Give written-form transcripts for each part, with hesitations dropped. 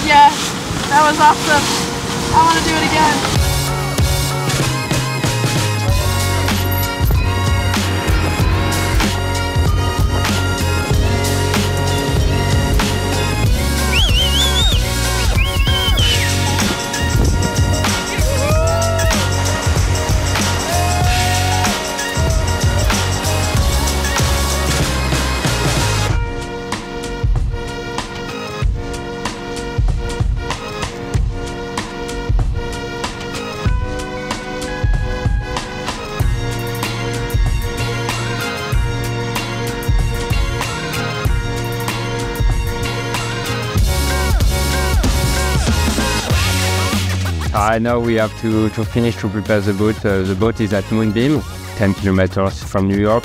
Yeah, that was awesome. I want to do it again. Now we have to finish to prepare the boat. The boat is at Moonbeam, 10 kilometers from New York.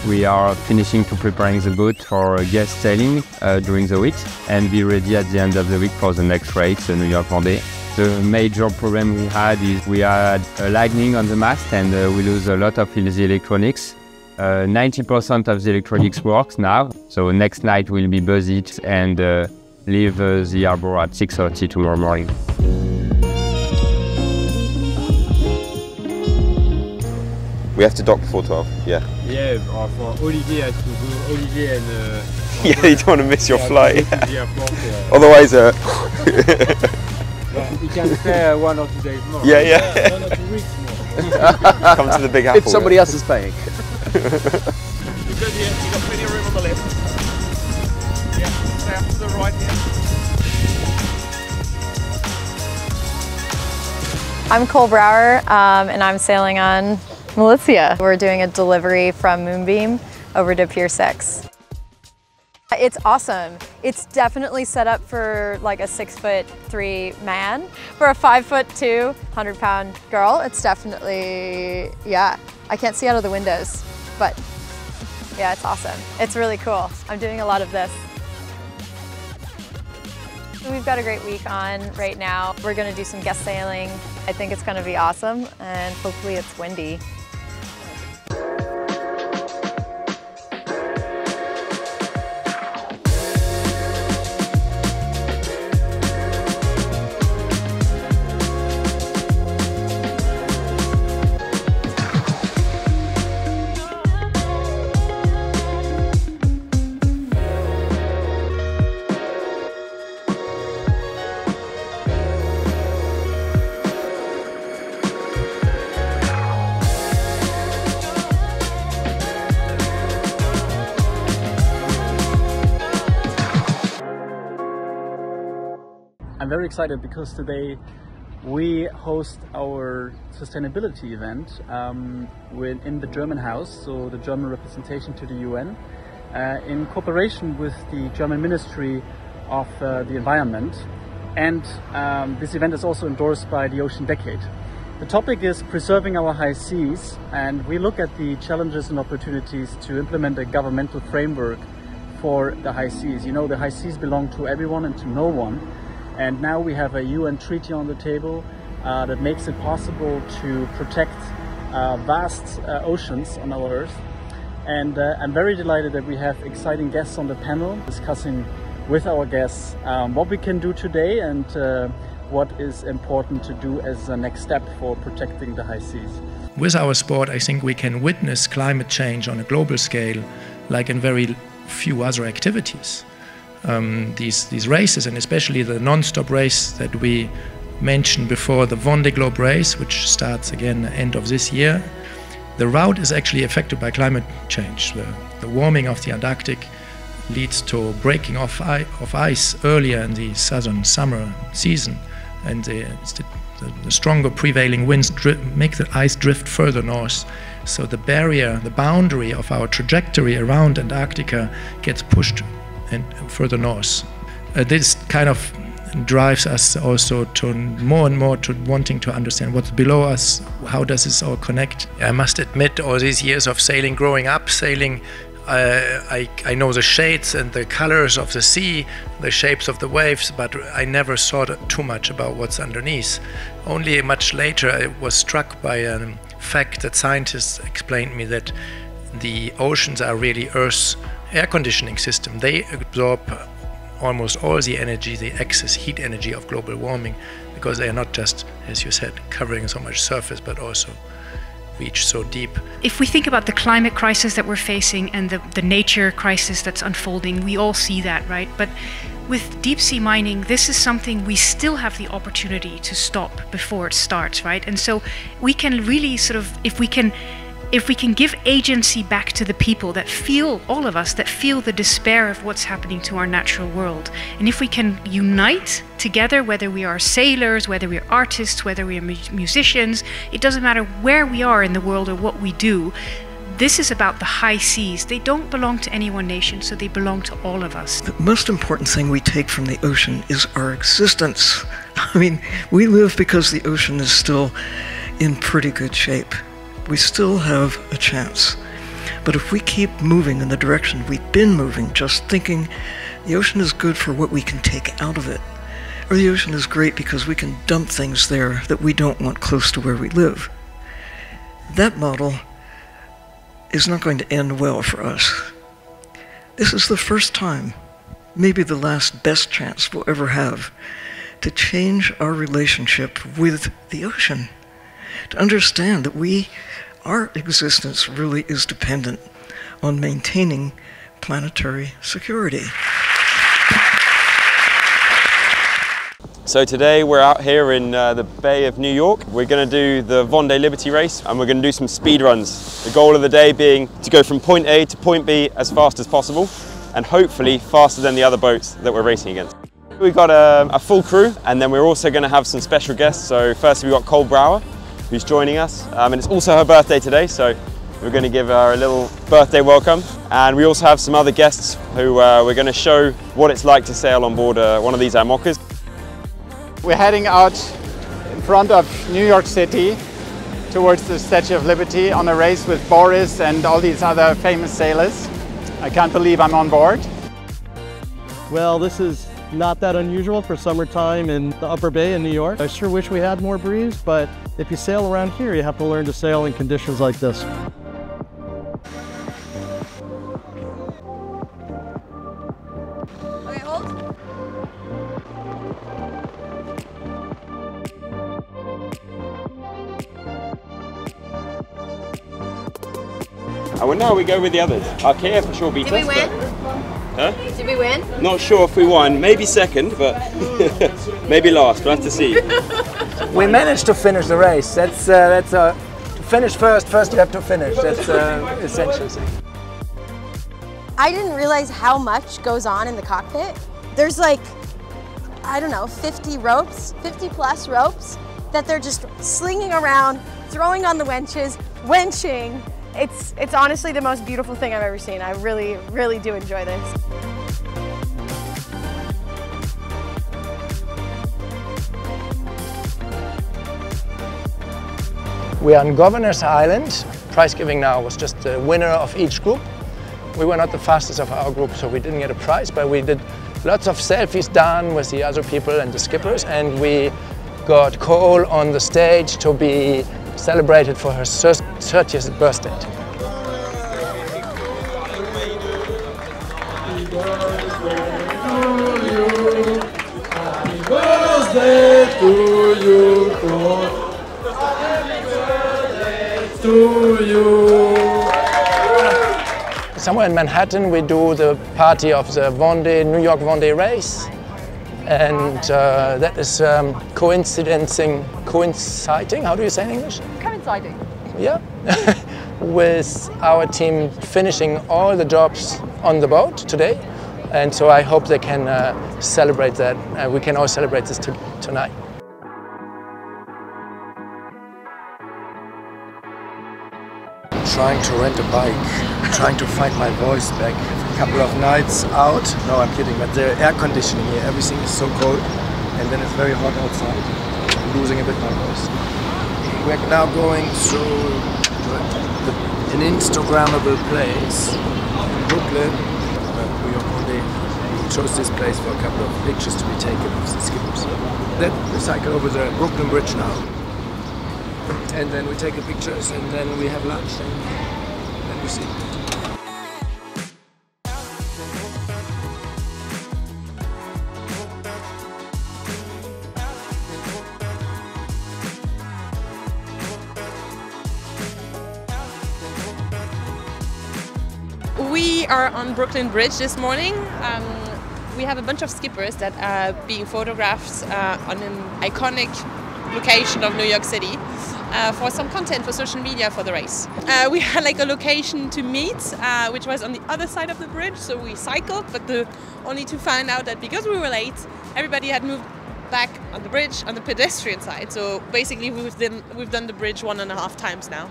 We are finishing to preparing the boat for guest sailing during the week and be ready at the end of the week for the next race, the New York Vendée. The major problem we had is we had a lightning on the mast and we lose a lot of the electronics. 90% of the electronics works now, so next night we'll be buzzed and leave the harbor at 6:30 tomorrow morning. We have to dock before 12, yeah. Yeah, for Olivier has to go, Olivier and... yeah, you don't want to miss your flight. Airport, Otherwise... well, we can stay 1 or 2 days more. Yeah, yeah. 1 or 2 weeks more. Come to the Big Apple. If somebody else is paying. You've got plenty of room on the left. Yeah, stay up to the right here. I'm Cole Brauer, and I'm sailing on Malizia. We're doing a delivery from Moonbeam over to Pier 6. It's awesome. It's definitely set up for like a 6'3" man. For a 5'2", 100-pound girl, it's definitely, yeah. I can't see out of the windows, but yeah, it's awesome. It's really cool. I'm doing a lot of this. We've got a great week on right now. We're gonna do some guest sailing. I think it's gonna be awesome, and hopefully it's windy. I'm very excited because today we host our sustainability event in the German House, so the German representation to the UN, in cooperation with the German Ministry of the Environment. And this event is also endorsed by the Ocean Decade. The topic is preserving our high seas, and we look at the challenges and opportunities to implement a governmental framework for the high seas. You know, the high seas belong to everyone and to no one. And now we have a UN treaty on the table that makes it possible to protect vast oceans on our Earth. And I'm very delighted that we have exciting guests on the panel discussing with our guests what we can do today and what is important to do as a next step for protecting the high seas. With our sport, I think we can witness climate change on a global scale like in very few other activities. These races, and especially the non-stop race that we mentioned before, the Vendée Globe race, which starts again end of this year, the route is actually affected by climate change. The warming of the Antarctic leads to breaking of ice earlier in the southern summer season, and the stronger prevailing winds make the ice drift further north. So the barrier, the boundary of our trajectory around Antarctica gets pushed and further north. This kind of drives us also to more and more to wanting to understand what's below us, how does this all connect. I must admit, all these years of sailing, growing up sailing, I know the shades and the colors of the sea, the shapes of the waves, but I never thought too much about what's underneath. Only much later I was struck by a fact that scientists explained me that the oceans are really Earth's air conditioning system. They absorb almost all the energy, the excess heat energy of global warming, because they are not just, as you said, covering so much surface, but also reach so deep. If we think about the climate crisis that we're facing and the nature crisis that's unfolding, we all see that, right? But with deep sea mining, this is something we still have the opportunity to stop before it starts, right? And so we can really sort of, if we can give agency back to the people that feel, all of us, that feel the despair of what's happening to our natural world, and if we can unite together, whether we are sailors, whether we are artists, whether we are musicians, it doesn't matter where we are in the world or what we do, this is about the high seas. They don't belong to any one nation, so they belong to all of us. The most important thing we take from the ocean is our existence. I mean, we live because the ocean is still in pretty good shape. We still have a chance. But if we keep moving in the direction we've been moving, just thinking the ocean is good for what we can take out of it, or the ocean is great because we can dump things there that we don't want close to where we live, that model is not going to end well for us. This is the first time, maybe the last best chance we'll ever have, to change our relationship with the ocean, to understand that our existence really is dependent on maintaining planetary security. So today we're out here in the Bay of New York. We're going to do the Vendée Liberty Race and we're going to do some speed runs. The goal of the day being to go from point A to point B as fast as possible and hopefully faster than the other boats that we're racing against. We've got a full crew and then we're also going to have some special guests. So firstly we've got Cole Brauer, who's joining us, and it's also her birthday today, so we're going to give her a little birthday welcome. And we also have some other guests who we're going to show what it's like to sail on board one of these IMOCAs. We're heading out in front of New York City towards the Statue of Liberty on a race with Boris and all these other famous sailors. I can't believe I'm on board. Well, this is not that unusual for summertime in the Upper Bay in New York. I sure wish we had more breeze, but if you sail around here, you have to learn to sail in conditions like this. Okay, hold. And now we go with the others. Arkea for sure beat us. Did we win? Huh? Did we win? Not sure if we won. Maybe second, but maybe last. We'll have to see. We managed to finish the race. That's to finish first. First you have to finish. That's essential. I didn't realize how much goes on in the cockpit. There's like, I don't know, 50 ropes, 50 plus ropes that they're just slinging around, throwing on the winches, winching. It's honestly the most beautiful thing I've ever seen. I really, really do enjoy this. We are on Governor's Island. Prize giving now was just the winner of each group. We were not the fastest of our group, so we didn't get a prize, but we did lots of selfies done with the other people and the skippers, and we got Cole on the stage to be celebrated for her 30th birthday. Happy birthday to you, Cole. To you. Somewhere in Manhattan we do the party of the New York Vendée Race, and that is coinciding, how do you say in English? Coinciding. Yeah, with our team finishing all the jobs on the boat today, and so I hope they can celebrate that. We can all celebrate this tonight. Trying to rent a bike, trying to find my voice back. A couple of nights out, no I'm kidding, but the air conditioning here, everything is so cold, and then it's very hot outside. I'm losing a bit my voice. We're now going to an Instagrammable place in Brooklyn. New York Vendée. We chose this place for a couple of pictures to be taken of the skippers. Then we cycle over the Brooklyn Bridge now. And then we take the pictures and then we have lunch and then we see. We are on Brooklyn Bridge this morning. We have a bunch of skippers that are being photographed on an iconic location of New York City for some content for social media for the race. We had like a location to meet, which was on the other side of the bridge, so we cycled, but only to find out that because we were late, everybody had moved back on the bridge on the pedestrian side. So basically we've done the bridge 1.5 times now.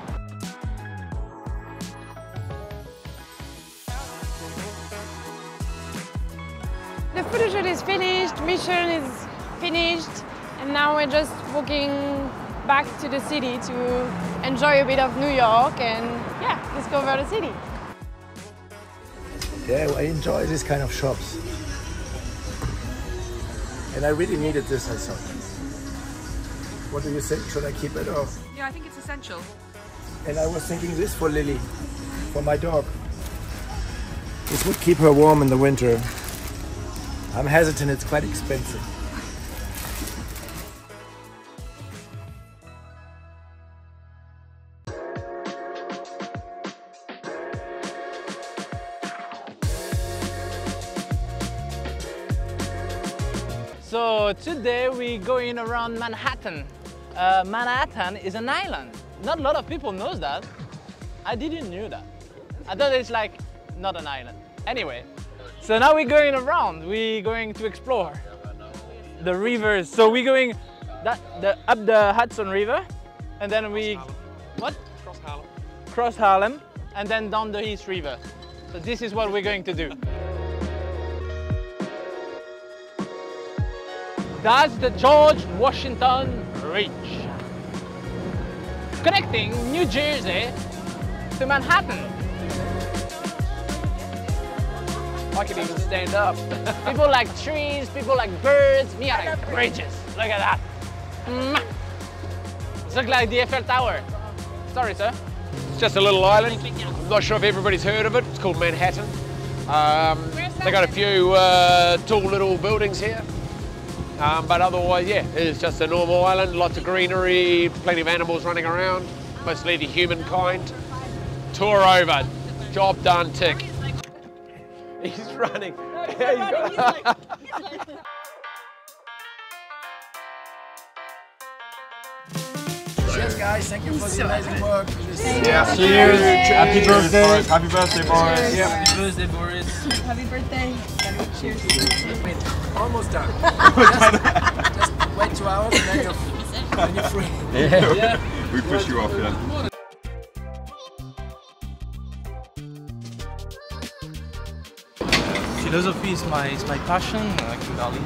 The photo shoot is finished, mission is finished, and now we're just walking back to the city to enjoy a bit of New York and yeah, discover the city. Yeah, I enjoy these kind of shops. And I really needed this, I thought. What do you think? Should I keep it or? Yeah, I think it's essential. And I was thinking this for Lily, for my dog. This would keep her warm in the winter. I'm hesitant, it's quite expensive. So today we're going around Manhattan. Manhattan is an island. Not a lot of people knows that. I didn't know that. I thought it's like not an island. Anyway, so now we're going around. We're going to explore the rivers. So we're going up the Hudson River, and then cross Harlem, and then down the East River. So this is what we're going to do. That's the George Washington Bridge, connecting New Jersey to Manhattan. I can even stand up. People like trees, people like birds, me I like bridges. Look at that. It looks like the Eiffel Tower. Sorry, sir. It's just a little island. I'm not sure if everybody's heard of it. It's called Manhattan. They got a few tall little buildings here. But otherwise, yeah, it's just a normal island, lots of greenery, plenty of animals running around, mostly the humankind. Tour over, job done, tick. He's running. Cheers guys, thank you for the amazing work. Yeah, cheers. Happy birthday. Boris. Happy birthday, Boris. Yeah. Happy birthday, Boris. Happy birthday. Cheers. Wait, almost done. just wait 2 hours and then you're free. Yeah. We push you off, yeah. Philosophy is my passion, Kimberly.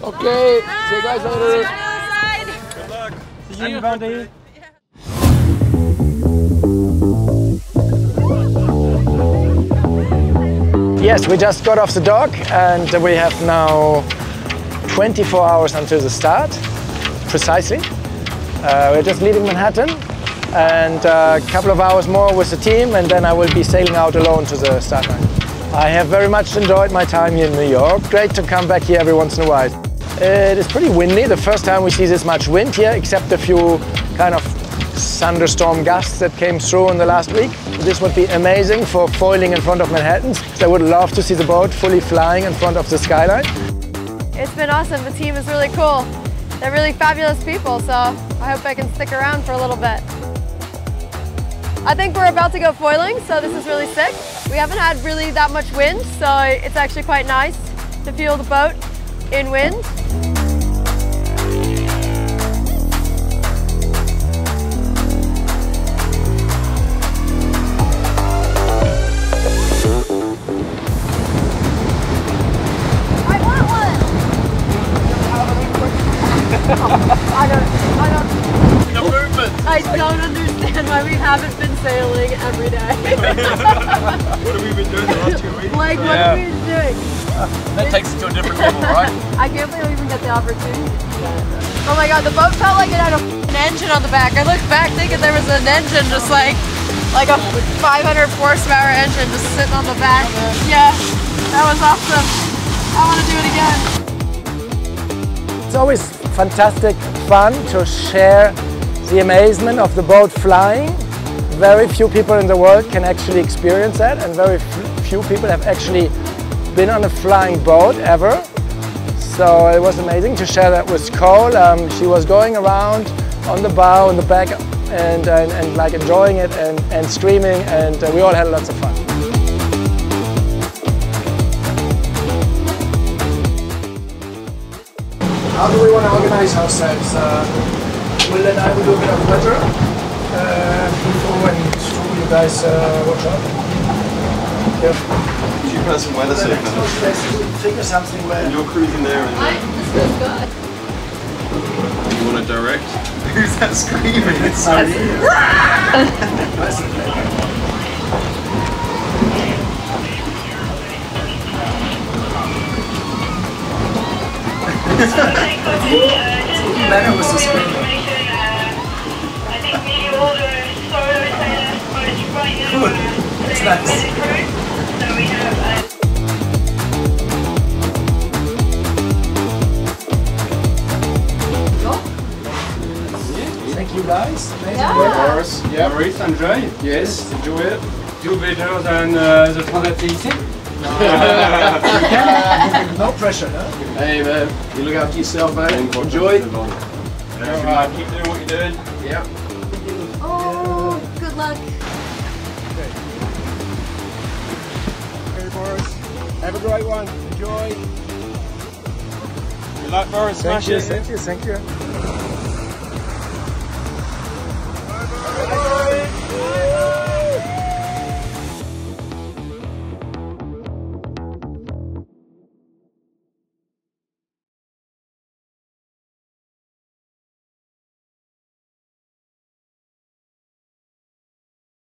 Okay, see you guys later. Good luck. See you, Vendée. Yes, we just got off the dock and we have now 24 hours until the start, precisely. We're just leaving Manhattan and a couple of hours more with the team, and then I will be sailing out alone to the start line. I have very much enjoyed my time here in New York. Great to come back here every once in a while. It is pretty windy, the first time we see this much wind here, except a few kind of thunderstorm gusts that came through in the last week. This would be amazing for foiling in front of Manhattan. I would love to see the boat fully flying in front of the skyline. It's been awesome. The team is really cool. They're really fabulous people, so I hope I can stick around for a little bit. I think we're about to go foiling, so this is really sick. We haven't had really that much wind, so it's actually quite nice to feel the boat in wind. I don't understand why we haven't been sailing every day. What have we been doing the last 2 weeks? Like, what have we been doing? That takes it to a different level, right? I can't believe I even get the opportunity. Oh my god, the boat felt like it had an engine on the back. I looked back thinking there was an engine just like a 500 horsepower engine just sitting on the back. Yeah, that was awesome. I want to do it again. It's always fantastic fun to share the amazement of the boat flying very few people in the world can actually experience that, and very few people have actually been on a flying boat ever. So it was amazing to share that with Cole. She was going around on the bow, in the back, and like enjoying it and screaming, and we all had lots of fun. How do we want to organize ourselves? Will and I will do a bit of weather before and through you guys watch out. Yeah. You put some weather suit. Figure something where and you're cruising there. And this feels good. You want to direct? Who's that screaming? It's so Better was the screen. Cool. It's nice. Thank you guys. Boris. Yeah, Boris, enjoy. Yes, enjoy it. Do better than the Transatlantic. No pressure, huh? Hey man, you look after yourself, man. Enjoy. keep doing what you're doing. Yep. Oh, good luck. Okay, Boris. Have a great one. Enjoy. Good luck, Boris. Thank you.